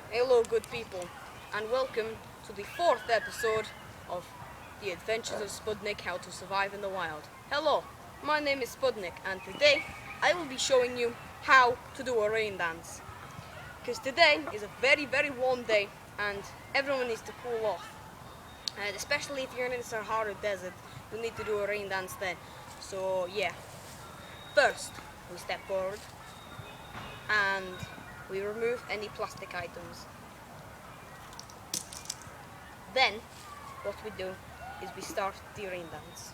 Hello good people, and welcome to the 4th episode of The Adventures of Spudnick, How to Survive in the Wild. Hello, my name is Spudnick, and today I will be showing you how to do a rain dance. Because today is a very warm day and everyone needs to cool off. And especially if you're in the Sahara Desert, you need to do a rain dance then. So yeah, first we step forward and we remove any plastic items. Then what we do is we start the rain dance.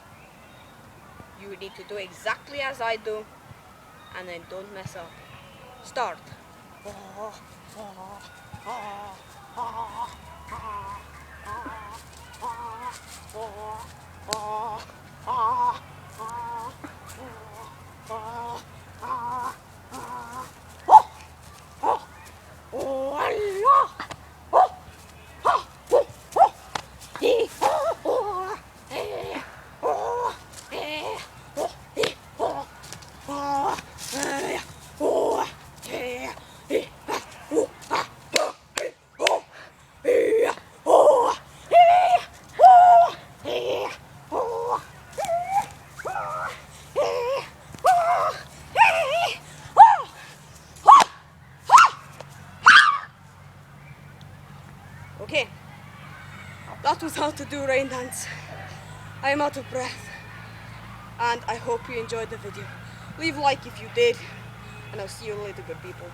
You need to do exactly as I do and then don't mess up. Start. Okay, that was how to do rain dance. I am out of breath and I hope you enjoyed the video. Leave a like if you did and I'll see you later good people.